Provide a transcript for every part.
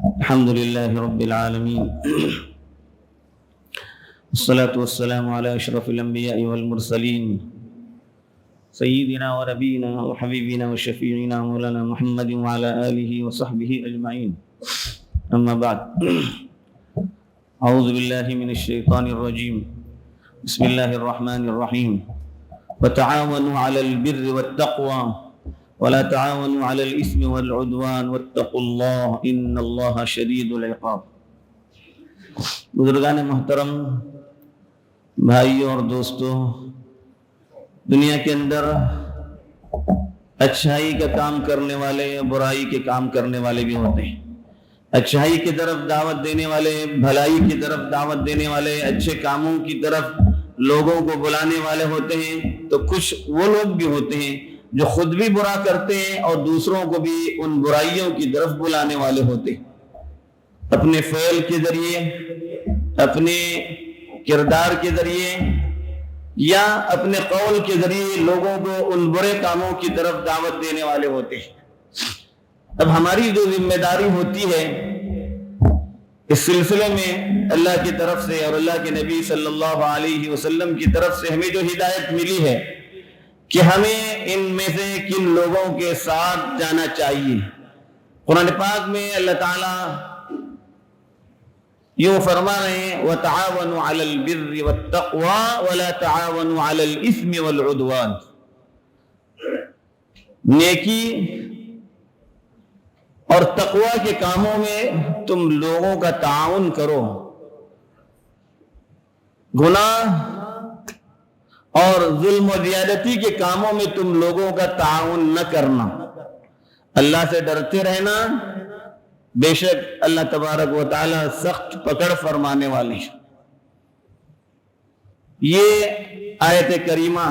الحمد لله رب العالمين والصلاة والسلام على أشرف الأنبياء والمرسلين سيدنا ونبينا وحبيبنا وشفيعنا مولانا محمد وعلى آله وصحبه أجمعين. أما بعد، أعوذ بالله من الشيطان الرجيم. بسم الله الرحمن الرحيم. وتعاونوا على البر والتقوى ولا تعاونوا على الإثم والعدوان واتقوا الله إن الله شديد العقاب. بزرگان محترم، بھائیوں اور دوستوں، دنیا کے اندر اچھائی کا کام کرنے والے برائی کے کام کرنے والے بھی ہوتے ہیں. اچھائی کی طرف دعوت دینے والے، بھلائی کی طرف دعوت دینے والے، اچھے کاموں کی طرف لوگوں کو بلانے والے ہوتے ہیں. تو کچھ وہ لوگ بھی ہوتے ہیں جو خود بھی برا کرتے ہیں اور دوسروں کو بھی ان برائیوں کی طرف بلانے والے ہوتے ہیں. اپنے فعل کے ذریعے، اپنے کردار کے ذریعے یا اپنے قول کے ذریعے لوگوں کو ان برے کاموں کی طرف دعوت دینے والے ہوتے ہیں. اب ہماری جو ذمہ داری ہوتی ہے اس سلسلے میں، اللہ کی طرف سے اور اللہ کے نبی صلی اللہ علیہ وسلم کی طرف سے ہمیں جو ہدایت ملی ہے کہ ہمیں ان میں سے کن لوگوں کے ساتھ جانا چاہیے. قرآن پاک میں اللہ تعالیٰ یوں فرما رہے ہیں وَتَعَاوَنُوا عَلَى الْبِرِّ وَالتَّقْوَى وَلَا تَعَاوَنُوا عَلَى الْإِثْمِ وَالْعُدْوَانِ. نیکی اور تقوی کے کاموں میں تم لوگوں کا تعاون کرو، گناہ اور ظلم و زیادتی کے کاموں میں تم لوگوں کا تعاون نہ کرنا. اللہ سے ڈرتے رہنا، بے شک اللہ تبارک و تعالی سخت پکڑ فرمانے والے ہیں. یہ آیت کریمہ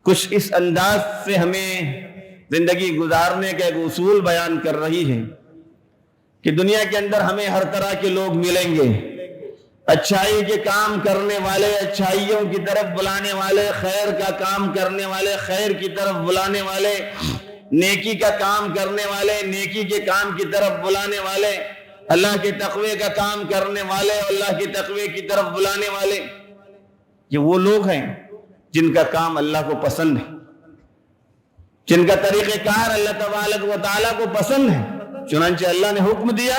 کچھ اس انداز سے ہمیں زندگی گزارنے کا ایک اصول بیان کر رہی ہے کہ دنیا کے اندر ہمیں ہر طرح کے لوگ ملیں گے. اچھائی کے کام کرنے والے، اچھائیوں کی طرف بلانے والے، خیر کا کام کرنے والے، خیر کی طرف بلانے والے، نیکی کا کام کرنے والے، نیکی کے کام کی طرف بلانے والے، اللہ کے تقوی کا کام کرنے والے، اللہ کے تقوی کی طرف بلانے والے. یہ وہ لوگ ہیں جن کا کام اللہ کو پسند ہے، جن کا طریقہ کار اللہ تبارک و تعالیٰ کو پسند ہے. چنانچہ اللہ نے حکم دیا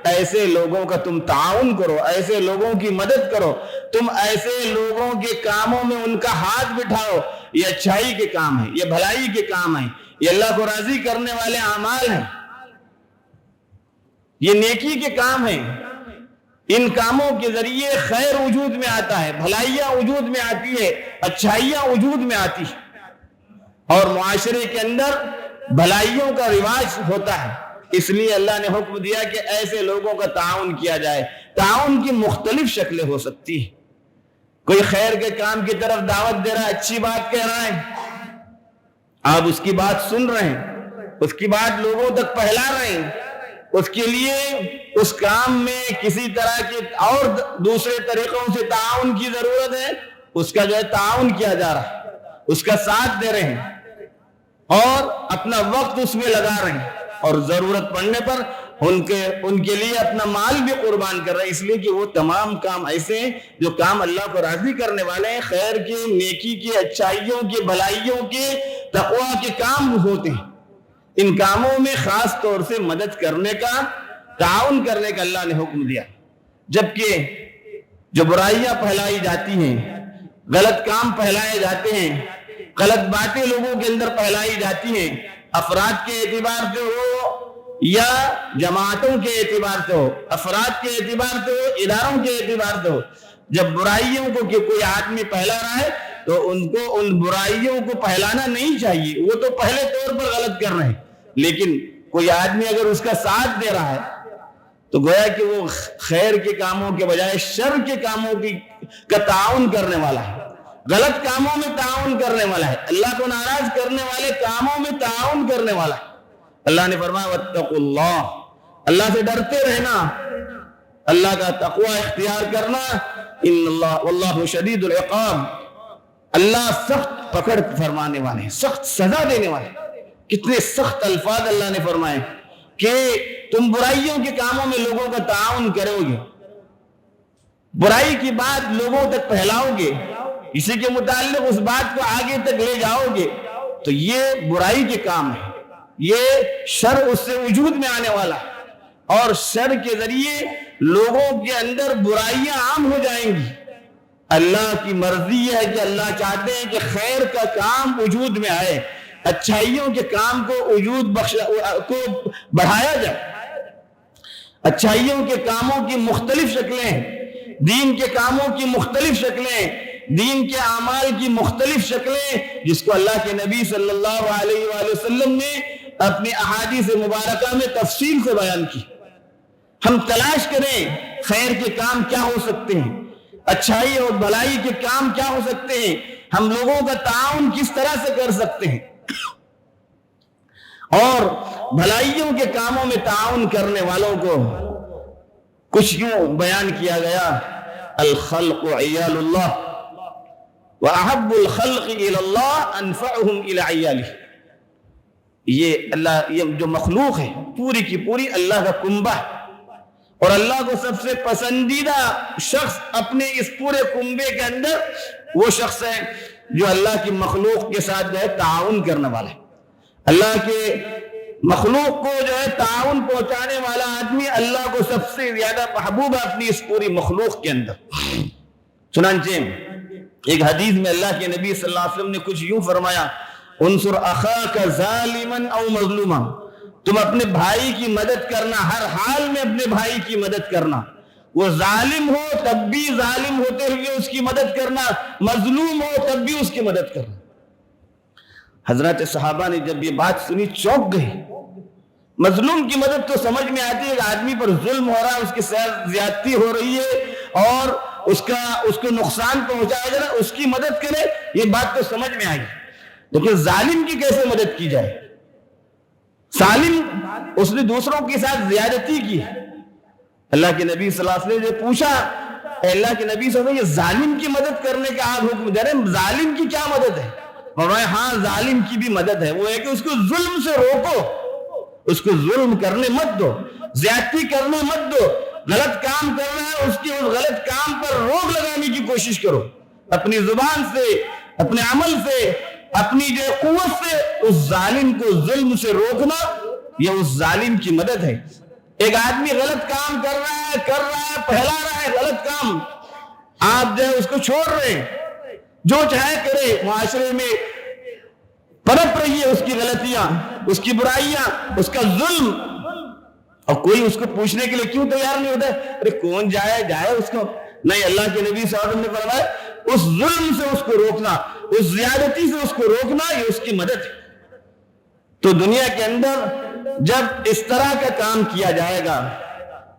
ایسے لوگوں کا تم تعاون کرو، ایسے لوگوں کی مدد کرو، تم ایسے لوگوں کے کاموں میں ان کا ہاتھ بٹھاؤ. یہ اچھائی کے کام ہے، یہ بھلائی کے کام ہے، یہ اللہ کو راضی کرنے والے اعمال ہیں، یہ نیکی کے کام ہیں. ان کاموں کے ذریعے خیر وجود میں آتا ہے، بھلائیاں وجود میں آتی ہے، اچھائیاں وجود میں آتی ہے اور معاشرے کے اندر بھلائیوں کا رواج ہوتا ہے. اس لیے اللہ نے حکم دیا کہ ایسے لوگوں کا تعاون کیا جائے. تعاون کی مختلف شکلیں ہو سکتی ہیں. کوئی خیر کے کام کی طرف دعوت دے رہا ہے، اچھی بات کہہ رہا ہے، آپ اس کی بات سن رہے ہیں، اس کی بات لوگوں تک پھیلا رہے ہیں، اس کے لیے اس کام میں کسی طرح کے اور دوسرے طریقوں سے تعاون کی ضرورت ہے، اس کا جو ہے تعاون کیا جا رہا ہے، اس کا ساتھ دے رہے ہیں اور اپنا وقت اس میں لگا رہے ہیں اور ضرورت پڑنے پر ان کے لیے اپنا مال بھی قربان کر رہے ہیں. اس لیے کہ وہ تمام کام ایسے ہیں جو کام اللہ کو راضی کرنے والے ہیں، خیر کے، نیکی کے، اچھائیوں کے، بھلائیوں کے، تقوی کے کام ہوتے ہیں. ان کاموں میں خاص طور سے مدد کرنے کا، تعاون کرنے کا اللہ نے حکم دیا. جبکہ جو برائیاں پھیلائی جاتی ہیں، غلط کام پھیلائے جاتے ہیں، غلط باتیں لوگوں کے اندر پھیلائی جاتی ہیں، افراد کے اعتبار سے ہو یا جماعتوں کے اعتبار سے ہو، افراد کے اعتبار سے ہو، اداروں کے اعتبار سے ہو، جب برائیوں کو کوئی آدمی پھیلا رہا ہے تو ان کو ان برائیوں کو پھیلانا نہیں چاہیے. وہ تو پہلے طور پر غلط کر رہے ہیں، لیکن کوئی آدمی اگر اس کا ساتھ دے رہا ہے تو گویا کہ وہ خیر کے کاموں کے بجائے شر کے کاموں کا تعاون کرنے والا ہے، غلط کاموں میں تعاون کرنے والا ہے، اللہ کو ناراض کرنے والے کاموں میں تعاون کرنے والا ہے. اللہ نے فرمایا واتقوا اللہ، اللہ سے ڈرتے رہنا، اللہ کا تقوی اختیار کرنا. ان اللہ واللہ شدید العقاب، اللہ سخت پکڑ فرمانے والے ہیں، سخت سزا دینے والے ہیں. کتنے سخت الفاظ اللہ نے فرمائے کہ تم برائیوں کے کاموں میں لوگوں کا تعاون کرو گے، برائی کی بات لوگوں تک پھیلاؤ گے، کسی کے متعلق اس بات کو آگے تک لے جاؤ گے، تو یہ برائی کے کام ہے، یہ شر اس سے وجود میں آنے والا ہے، اور شر کے ذریعے لوگوں کے اندر برائیاں عام ہو جائیں گی۔ اللہ کی مرضی ہے کہ اللہ چاہتے ہیں کہ خیر کا کام وجود میں آئے، اچھائیوں کے کام کو کو بڑھایا جائے۔ اچھائیوں کے کاموں کی مختلف شکلیں، دین کے کاموں کی مختلف شکلیں، دین کے اعمال کی مختلف شکلیں، جس کو اللہ کے نبی صلی اللہ علیہ وآلہ وسلم نے اپنی احادیث مبارکہ میں تفصیل سے بیان کی۔ ہم تلاش کریں خیر کے کام کیا ہو سکتے ہیں، اچھائی اور بھلائی کے کام کیا ہو سکتے ہیں، ہم لوگوں کا تعاون کس طرح سے کر سکتے ہیں، اور بھلائیوں کے کاموں میں تعاون کرنے والوں کو کچھ یوں بیان کیا گیا: الخلق عیال اللہ وَأَحَبُّ الْخَلْقِ إِلَى اللَّهِ أَنْفَعُهُمْ إِلَى عِيَالِهِ، یہ جو مخلوق ہے پوری کی پوری اللہ کا کنبہ ہے، اور اللہ کو سب سے پسندیدہ شخص اپنے اس پورے کنبے کے اندر وہ شخص ہے جو اللہ کی مخلوق کے ساتھ جو ہے تعاون کرنے والا ہے۔ اللہ کے مخلوق کو جو ہے تعاون پہنچانے والا آدمی اللہ کو سب سے زیادہ محبوب ہے اپنی اس پوری مخلوق کے اندر۔ چنانچہ ایک حدیث میں اللہ کے نبی صلی اللہ علیہ وسلم نے کچھ یوں فرمایا: انصر اخاک ظالما او مظلوما، تم اپنے بھائی کی مدد کرنا، ہر حال میں اپنے بھائی کی مدد کرنا، وہ ظالم ہو تب بھی ظالم ہوتے ہوئے اس کی مدد کرنا، مظلوم ہو تب بھی اس کی مدد کرنا۔ حضرات صحابہ نے جب یہ بات سنی چونک گئے۔ مظلوم کی مدد تو سمجھ میں آتی ہے کہ آدمی پر ظلم ہو رہا ہے، اس کے ساتھ زیادتی ہو رہی ہے اور اس کو نقصان پہنچایا جا رہا ہے، اس کی مدد کرے، یہ بات تو سمجھ میں آئی، لیکن ظالم کی کیسے مدد کی جائے؟ ظالم اس نے دوسروں کے ساتھ زیادتی کی۔ اللہ کے نبی صلی اللہ علیہ وسلم نے پوچھا: اے اللہ کے نبی صلی اللہ علیہ وسلم، یہ ظالم کی مدد کرنے کا آپ حکم دے رہے ہیں، ظالم کی کیا مدد ہے؟ فرمایا: ہاں ظالم کی بھی مدد ہے، وہ ہے کہ اس کو ظلم سے روکو، اس کو ظلم کرنے مت دو، زیادتی کرنے مت دو، غلط کام کر رہا ہے اس کی اس غلط کام پر روک لگانے کی کوشش کرو، اپنی زبان سے، اپنے عمل سے، اپنی جو قوت سے اس ظالم کو ظلم سے روکنا، یہ اس ظالم کی مدد ہے۔ ایک آدمی غلط کام کر رہا ہے، پھیلا رہا ہے غلط کام، آپ جو ہے اس کو چھوڑ رہے ہیں، جو چاہے کرے، معاشرے میں پنپ رہی ہے اس کی غلطیاں، اس کی برائیاں، اس کا ظلم، اور کوئی اس کو پوچھنے کے لیے کیوں تیار نہیں ہوتا؟ ارے کون جائے اس کو؟ نہیں، اللہ کے نبی صلی اللہ علیہ وسلم نے فرمایا اس ظلم سے اس کو روکنا، اس زیادتی سے اس کو روکنا، یہ اس کی مدد ہے۔ تو دنیا کے اندر جب اس طرح کا کام کیا جائے گا،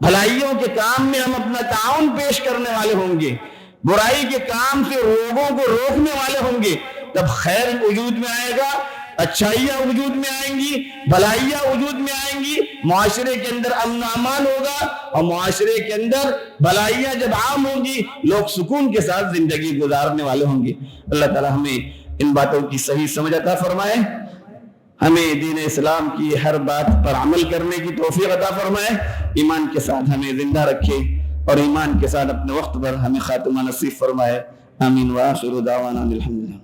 بھلائیوں کے کام میں ہم اپنا تعاون پیش کرنے والے ہوں گے، برائی کے کام سے لوگوں کو روکنے والے ہوں گے، تب خیر وجود میں آئے گا، اچھائیاں وجود میں آئیں گی، بھلائیاں وجود میں آئیں گی، معاشرے کے اندر امن و امان ہوگا، اور معاشرے کے اندر بھلائیاں جب عام ہوں گی، لوگ سکون کے ساتھ زندگی گزارنے والے ہوں گے۔ اللہ تعالی ہمیں ان باتوں کی صحیح سمجھ عطا فرمائے، ہمیں دین اسلام کی ہر بات پر عمل کرنے کی توفیق عطا فرمائے، ایمان کے ساتھ ہمیں زندہ رکھے، اور ایمان کے ساتھ اپنے وقت پر ہمیں خاتمہ نصیب فرمائے۔ آمین وآخر دعوانا الحمدللہ۔